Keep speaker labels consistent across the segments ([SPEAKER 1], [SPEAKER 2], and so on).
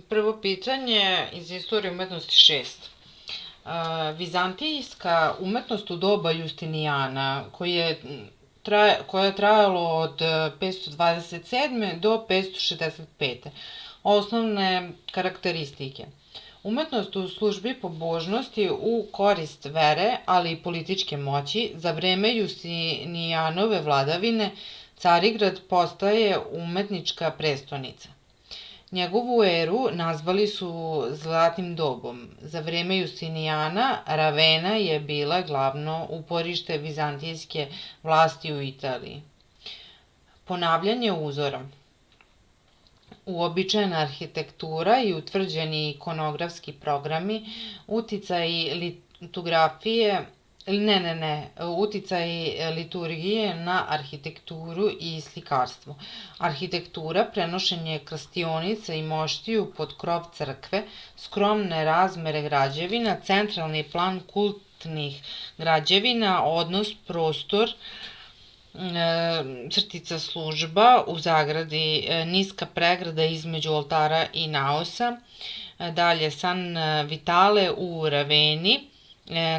[SPEAKER 1] Prvo pitanje iz istorije umetnosti 6. Vizantijska umetnost u doba Justinijana, koja je trajalo od 527. do 565. Osnovne karakteristike. Umetnost u službi pobožnosti u korist vere, ali i političke moći, za vreme Justinijanove vladavine Carigrad postaje umetnička prestonica. Njegovu eru nazvali su Zlatnim dobom. Za vreme Justinijana Ravena je bila glavno uporište vizantijske vlasti u Italiji. Ponavljanje uzora. Uobičajena arhitektura i utvrđeni ikonografski programi, uticaj litografije, uticaj liturgije na arhitekturu i slikarstvo. Arhitektura, prenošenje krstionica i moštiju pod krov crkve, skromne razmere građevina, centralni plan kultnih građevina, odnos prostor, crtica služba, u zagradi niska pregrada između oltara i naosa, dalje San Vitale u Raveni,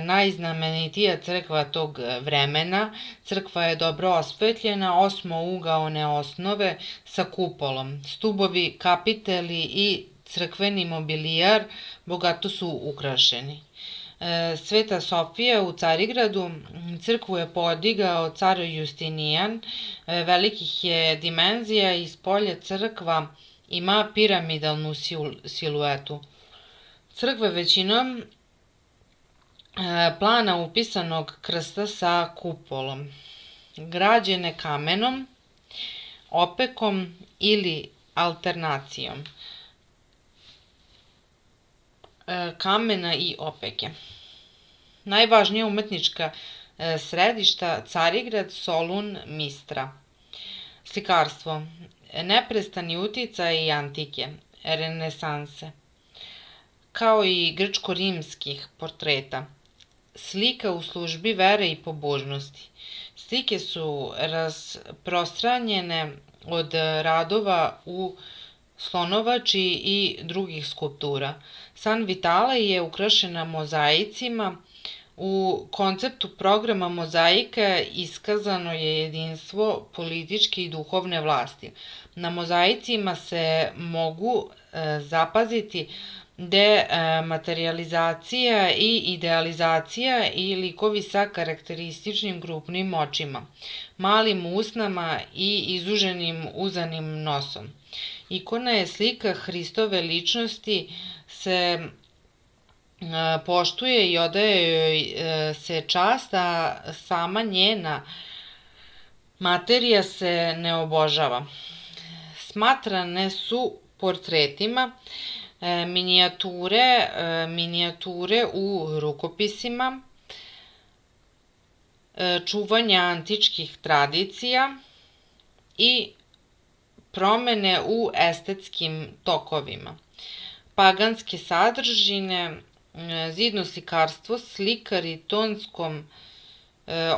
[SPEAKER 1] najznamenitija crkva tog vremena. Crkva je dobro osvetljena, osmougaone osnove sa kupolom. Stubovi, kapiteli i crkveni mobilijar bogato su ukrašeni. Sveta Sofija u Carigradu, crkvu je podigao car Justinijan, velikih je dimenzija i spolje crkva ima piramidalnu siluetu. Crkva većinom plana upisanog krsta sa kupolom, građene kamenom, opekom ili alternacijom kamena i opeke. Najvažnija umetnička središta Carigrad, Solun, Mistra. Slikarstvo. Neprestani uticaj i antike, renesanse, kao i grčko-rimskih portreta. Slika u službi vere i pobožnosti. Slike su rasprostranjene od radova u slonovači i drugih skulptura. San Vitale je ukrašena mozaicima. U konceptu programa mozaika iskazano je jedinstvo političke i duhovne vlasti. Na mozaicima se mogu zapaziti dematerializacija i idealizacija i likovi sa karakterističnim grupnim očima, malim usnama i izuženim uzanim nosom. Ikona je slika Hristove ličnosti, se poštuje i odaje joj se čast, a sama njena materija se ne obožava. Smatrane su portretima minijature u rukopisima, čuvanja antičkih tradicija i promene u estetskim tokovima. Paganske sadržine, zidno slikarstvo, slikari tonskom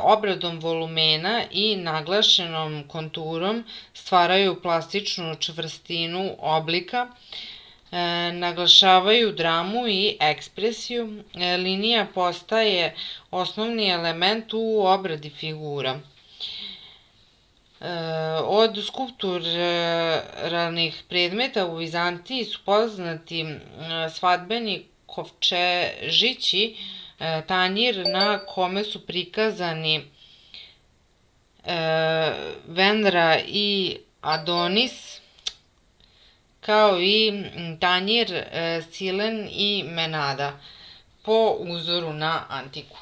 [SPEAKER 1] obradom volumena i naglašenom konturom stvaraju plastičnu čvrstinu oblika, naglašavaju dramu i ekspresiju. Linija postaje osnovni element u obradi figura. Od skulpturalnih predmeta u Vizantiji su poznati svadbeni kovčežići, tanjir na kome su prikazani Venera i Adonis, kao i tanjir Silen i Menada, po uzoru na antiku.